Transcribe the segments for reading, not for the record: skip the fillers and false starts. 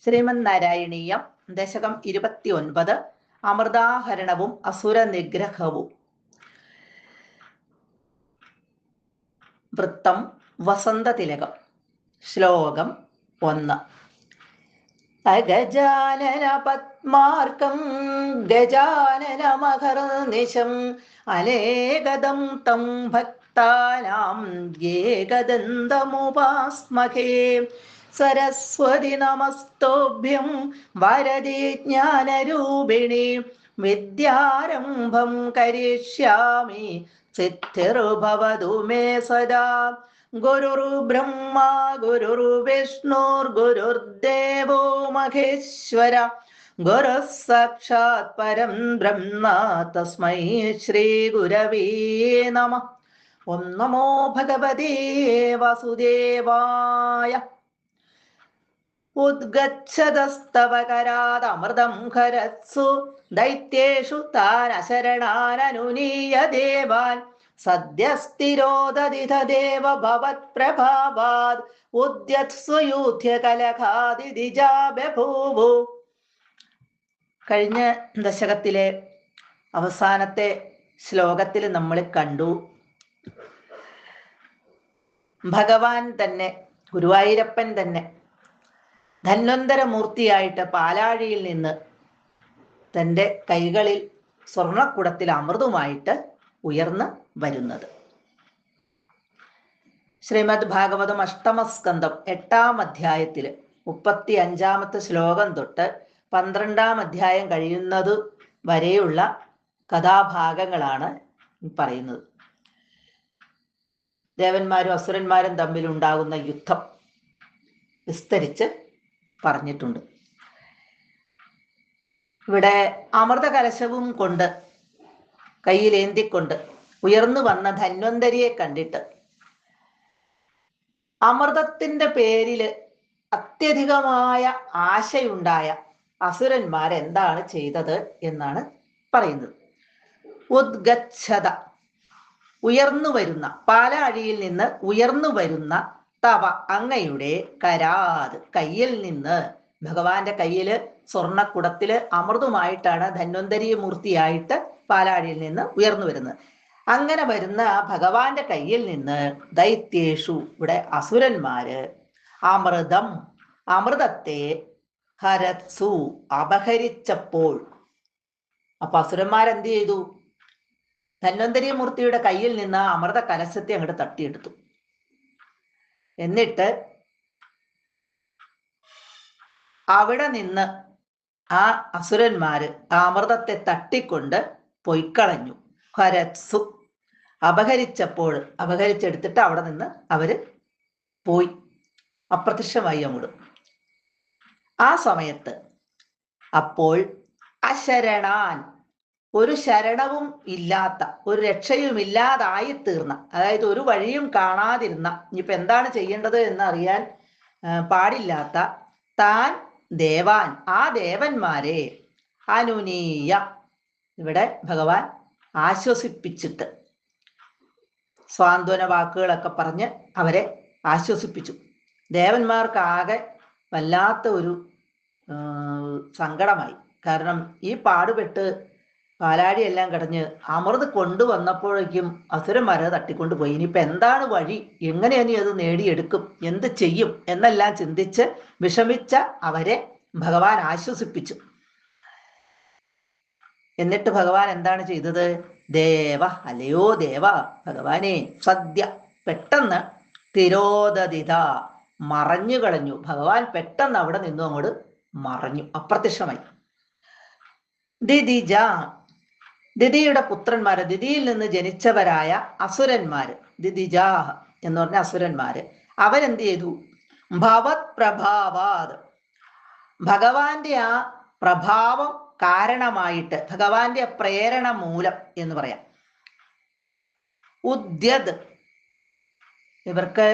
ശ്രീമന്നാരായണീയം ദശകം 29 അമൃതാഹരണവും അസുരനിഗ്രഹവും. വൃത്തം വസന്തതിലകം. ശ്ലോകം 1. അഗജാനന പത്മാർക്കം ഗജാനനമഹർനിശം അലേകദം തം ഭക്താനാം ഏകദന്തമുപാസ്മഹേ. സരസ്വതി നമസ്തോഭ്യം വരദേ ജ്ഞാനരൂപിണി വിദ്യാരംഭം കരിഷ്യാമി സിദ്ധിർഭവതു മേ സദാ. ഗുരുർബ്രഹ്മ ഗുരുർവിഷ്ണുർഗുരുർദേവോ മഹേശ്വര ഗുരുഃ സാക്ഷാത് പരം ബ്രഹ്മ തസ്മൈ ശ്രീ ഗുരവേ നമഃ. ഓം നമോ ഭഗവതേ വാസുദേവായ. ഉദ്ഗച്ഛതസ്തവ കരാദമൃതം ഖരത്സു ദൈത്യേഷു താനശരണാനനുനീയ ദേവാൻ. സദ്യസ്ഥിരോദതിഥ ദേവ ഭവത്പ്രഭാവാത് ഉദ്യത്സ്വയൂഥ്യ കലഖാദിദിജാ ബഭൂവു. കഴിഞ്ഞ ദശകത്തിലെ അവസാനത്തെ ശ്ലോകത്തിൽ നമ്മൾ കണ്ടു, ഭഗവാൻ തന്നെ, ഗുരുവായൂരപ്പൻ തന്നെ ധന്വന്തരമൂർത്തിയായിട്ട് പാലാഴിയിൽ നിന്ന് തൻ്റെ കൈകളിൽ സ്വർണക്കുടത്തിൽ അമൃതുമായിട്ട് ഉയർന്ന് വരുന്നത്. ശ്രീമദ് ഭാഗവതം അഷ്ടമസ്കന്ധം 8-ാം അധ്യായത്തിൽ 35-ാമത്തെ ശ്ലോകം തൊട്ട് 12-ാം അധ്യായം കഴിയുന്നത് വരെയുള്ള കഥാഭാഗങ്ങളാണ് പറയുന്നത്. ദേവന്മാരും അസുരന്മാരും തമ്മിൽ ഉണ്ടാകുന്ന യുദ്ധം വിസ്തരിച്ച് പറഞ്ഞിട്ടുണ്ട്. ഇവിടെ അമൃത കലശവും കൊണ്ട് കയ്യിലേന്തിക്കൊണ്ട് ഉയർന്നു വന്ന ധന്വന്തരിയെ കണ്ടിട്ട് അമൃതത്തിന്റെ പേരില് അത്യധികമായ ആശയുണ്ടായ അസുരന്മാർ എന്താണ് ചെയ്തത് എന്നാണ് പറയുന്നത്. ഉദ്ഗച്ഛത, ഉയർന്നു വരുന്ന, പാലാഴിയിൽ നിന്ന് ഉയർന്നു വരുന്ന, തവ അങ്ങയുടെ, കരാത് കയ്യിൽ നിന്ന്, ഭഗവാന്റെ കയ്യില് സ്വർണക്കുടത്തില് അമൃതുമായിട്ടാണ് ധന്വന്തരി മൂർത്തിയായിട്ട് പാലാഴിയിൽ നിന്ന് ഉയർന്നു വരുന്നത്. അങ്ങനെ വരുന്ന ഭഗവാന്റെ കയ്യിൽ നിന്ന് ദൈത്യേഷു, ഇവിടെ അസുരന്മാര്, അമൃതം, അമൃതത്തെ, ഹരത്സു അപഹരിച്ചപ്പോൾ, അപ്പൊ അസുരന്മാരെന്ത് ചെയ്തു? ധന്വന്തരി മൂർത്തിയുടെ കയ്യിൽ നിന്ന് അമൃത കലശത്തെ അങ്ങോട്ട് തട്ടിയെടുത്തു. എന്നിട്ട് അവിടെ നിന്ന് ആ അസുരന്മാര് ആ അമൃതത്തെ തട്ടിക്കൊണ്ട് പൊയ്ക്കളഞ്ഞു. ഹരത്സു, അപഹരിച്ചപ്പോൾ, അപഹരിച്ചെടുത്തിട്ട് അവിടെ നിന്ന് അവര് പോയി, അപ്രത്യക്ഷമായി അങ്ങോട്ട്. ആ സമയത്ത് അപ്പോൾ അശരണാൻ, ഒരു ശരണവും ഇല്ലാത്ത, ഒരു രക്ഷയുമില്ലാതായി തീർന്ന, അതായത് ഒരു വഴിയും കാണാതിരുന്ന, ഇനിയിപ്പോ എന്താണ് ചെയ്യേണ്ടത് എന്നറിയാൻ പാടില്ലാത്ത താൻ ദേവാൻ, ആ ദേവന്മാരെ, അനുനീയ, ഇവിടെ ഭഗവാൻ ആശ്വസിപ്പിച്ചിട്ട് സ്വാന്തന വാക്കുകളൊക്കെ പറഞ്ഞ് അവരെ ആശ്വസിപ്പിച്ചു. ദേവന്മാർക്കാകെ വല്ലാത്ത ഒരു സങ്കടമായി. കാരണം ഈ പാടുപെട്ട് പാലാഴി എല്ലാം കടഞ്ഞ് അമൃത് കൊണ്ടുവന്നപ്പോഴേക്കും അസുരന്മാരെ തട്ടിക്കൊണ്ടുപോയി. ഇനിയിപ്പോൾ എന്താണ് വഴി, എങ്ങനെയാണ് അത് നേടിയെടുക്കും, എന്ത് ചെയ്യും എന്നെല്ലാം ചിന്തിച്ച് വിഷമിച്ച അവരെ ഭഗവാൻ ആശ്വസിപ്പിച്ചു. എന്നിട്ട് ഭഗവാൻ എന്താണ് ചെയ്തത്? ദേവ, അല്ലയോ ദേവ, ഭഗവാനെ, സദ്യ, പെട്ടെന്ന്, തിരോദതിത, മറഞ്ഞു കളഞ്ഞു. ഭഗവാൻ പെട്ടെന്ന് അവിടെ നിന്നും അങ്ങോട്ട് മറഞ്ഞു, അപ്രത്യക്ഷമായി. ദിദിജ, ദിദിയുടെ പുത്രന്മാര്, ദിദിയിൽ നിന്ന് ജനിച്ചവരായ അസുരന്മാര്, ദിദിജാഹ എന്ന് പറഞ്ഞ അസുരന്മാര്, അവരെന്ത് ചെയ്തു? ഭവത് പ്രഭാവാത്, ഭഗവാന്റെ ആ പ്രഭാവം കാരണമായിട്ട്, ഭഗവാന്റെ പ്രേരണ മൂലം എന്ന് പറയാം. ഉദ്യത്, ഇവർക്ക്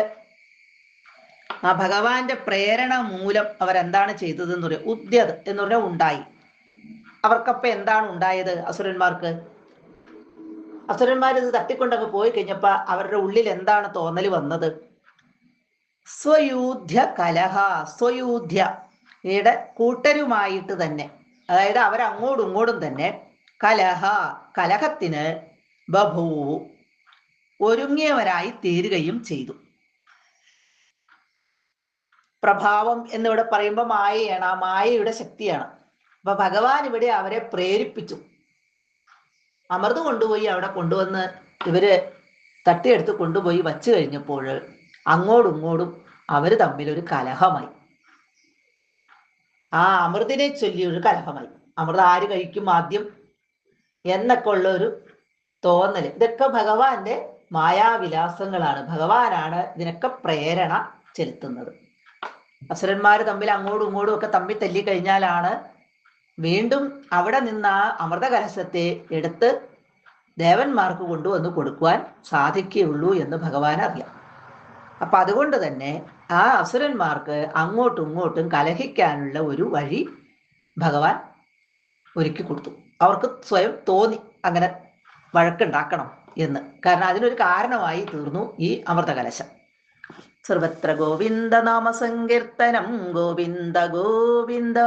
ആ ഭഗവാന്റെ പ്രേരണ മൂലം അവരെന്താണ് ചെയ്തത് എന്ന് പറയാം. ഉദ്യത് എന്ന് പറഞ്ഞാൽ ഉണ്ടായി. അവർക്കപ്പം എന്താണ് ഉണ്ടായത്? അസുരന്മാർക്ക്, അസുരന്മാർ ഇത് തട്ടിക്കൊണ്ടൊക്കെ പോയി കഴിഞ്ഞപ്പോ അവരുടെ ഉള്ളിൽ എന്താണ് തോന്നൽ വന്നത്? സ്വയൂധ്യ കലഹ, സ്വയൂധ്യ, യുടെ കൂട്ടരുമായിട്ട് തന്നെ, അതായത് അവരങ്ങോട്ടും ഇങ്ങോട്ടും തന്നെ കലഹത്തിന് ബഭൂ ഒരുങ്ങിയവരായി തീരുകയും ചെയ്തു. പ്രഭാവം എന്നിവിടെ പറയുമ്പോൾ മായയാണ്, ആ മായയുടെ ശക്തിയാണ്. അപ്പൊ ഭഗവാൻ ഇവിടെ അവരെ പ്രേരിപ്പിച്ചു. അമൃത് കൊണ്ടുപോയി അവിടെ കൊണ്ടുവന്ന് ഇവര് തട്ടിയെടുത്ത് കൊണ്ടുപോയി വച്ചു കഴിഞ്ഞപ്പോൾ അങ്ങോട്ടും ഇങ്ങോട്ടും അവര് തമ്മിലൊരു കലഹമായി. ആ അമൃതിനെ ചൊല്ലിയൊരു കലഹമായി. അമൃത് ആര് കഴിക്കും ആദ്യം എന്നൊക്കെ ഉള്ള ഒരു തോന്നല്. ഇതൊക്കെ ഭഗവാന്റെ മായാവിലാസങ്ങളാണ്. ഭഗവാനാണ് ഇതിനൊക്കെ പ്രേരണ ചെലുത്തുന്നത്. അസുരന്മാര് തമ്മിൽ അങ്ങോട്ടും ഇങ്ങോട്ടും ഒക്കെ തമ്മിൽ തല്ലിക്കഴിഞ്ഞാലാണ് വീണ്ടും അവിടെ നിന്ന് ആ അമൃതകലശത്തെ എടുത്ത് ദേവന്മാർക്ക് കൊണ്ടുവന്ന് കൊടുക്കുവാൻ സാധിക്കുകയുള്ളൂ എന്ന് ഭഗവാൻ അറിയാം. അപ്പൊ അതുകൊണ്ട് തന്നെ ആ അസുരന്മാർക്ക് അങ്ങോട്ടും ഇങ്ങോട്ടും കലഹിക്കാനുള്ള ഒരു വഴി ഭഗവാൻ ഒരുക്കി കൊടുത്തു. അവർക്ക് സ്വയം തോന്നി അങ്ങനെ വഴക്കുണ്ടാക്കണം എന്ന്. കാരണം അതിനൊരു കാരണമായി തീർന്നു ഈ അമൃതകലശം. സർവത്ര ഗോവിന്ദ നാമ സങ്കീർത്തനം ഗോവിന്ദ ഗോവിന്ദ.